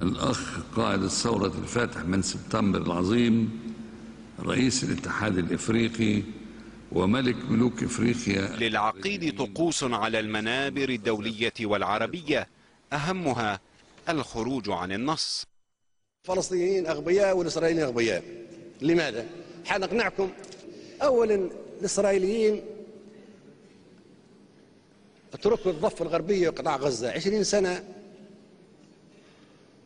الأخ قائد الثورة الفاتح من سبتمبر العظيم، رئيس الاتحاد الإفريقي وملك ملوك إفريقيا. للعقيد طقوس على المنابر الدولية والعربية، أهمها الخروج عن النص. الفلسطينيين أغبياء والإسرائيليين أغبياء. لماذا؟ حنقنعكم. أولا الإسرائيليين اتركوا الضفة الغربية وقطاع غزة 20 سنة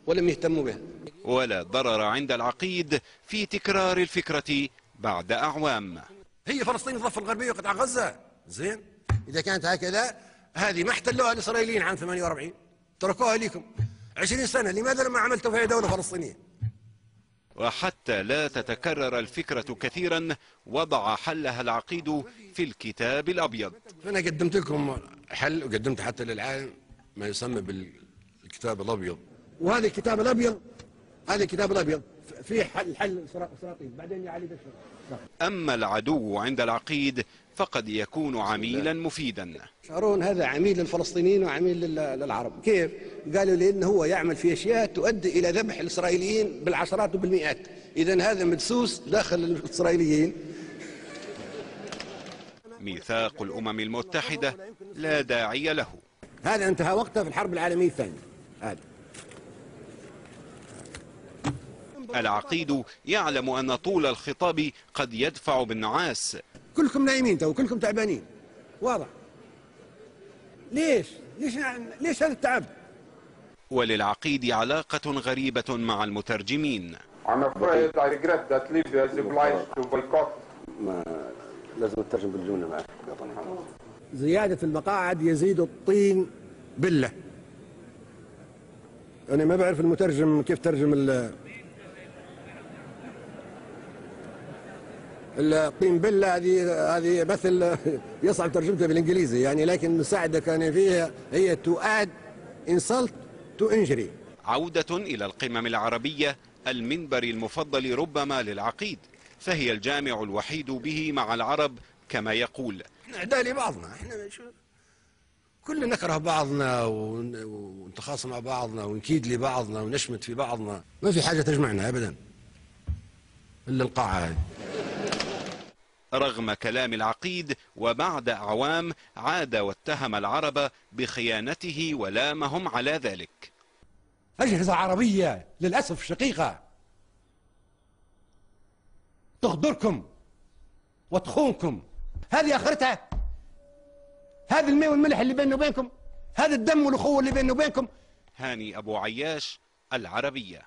ولم يهتموا بها. ولا ضرر عند العقيد في تكرار الفكرة بعد أعوام. هي فلسطين الضفة الغربية وقطاع غزة، زين؟ إذا كانت هكذا هذه ما احتلوها الإسرائيليين عام 48، تركوها لكم 20 سنة، لماذا لما عملتوا فيها دولة فلسطينية؟ وحتى لا تتكرر الفكرة كثيرا، وضع حلها العقيد في الكتاب الأبيض. أنا قدمت لكم حل، وقدمت حتى للعالم ما يسمى بالكتاب الأبيض، وهذا الكتاب الأبيض، هذا الكتاب الأبيض فيه حل إسرائيل. بعدين يا علي بشر. أما العدو عند العقيد فقد يكون عميلا مفيدا. شارون هذا عميل للفلسطينيين وعميل للعرب. كيف؟ قالوا لي إنه هو يعمل في أشياء تؤدي إلى ذبح الإسرائيليين بالعشرات وبالمئات. إذن هذا مدسوس داخل الإسرائيليين. ميثاق الأمم المتحدة لا داعي له. هذا انتهى وقته في الحرب العالمية الثانية. هذا العقيد يعلم أن طول الخطاب قد يدفع بالنعاس. كلكم نايمين تو، كلكم تعبانين، واضح. ليش هذا التعب؟ وللعقيد علاقة غريبة مع المترجمين. لازم نترجم بالجملة معك. زيادة المقاعد يزيد الطين بلة. أنا ما بعرف المترجم كيف ترجم الطين بلة. هذه مثل يصعب ترجمتها بالإنجليزي يعني، لكن المساعدة كان فيها هي to add insult to injury. عودة إلى القمم العربية، المنبر المفضل ربما للعقيد، فهي الجامع الوحيد به مع العرب كما يقول. احنا أعداء لبعضنا، احنا كلنا نكره بعضنا ونتخاصم مع بعضنا ونكيد لبعضنا ونشمت في بعضنا، ما في حاجة تجمعنا أبدا إلا القاعة هذه. رغم كلام العقيد وبعد أعوام عاد واتهم العرب بخيانته ولامهم على ذلك. أجهزة عربية للأسف شقيقة تغدركم وتخونكم، هذه آخرتها. هذا الماء والملح اللي بيننا وبينكم، هذا الدم والأخوة اللي بيننا وبينكم. هاني أبو عياش، العربية.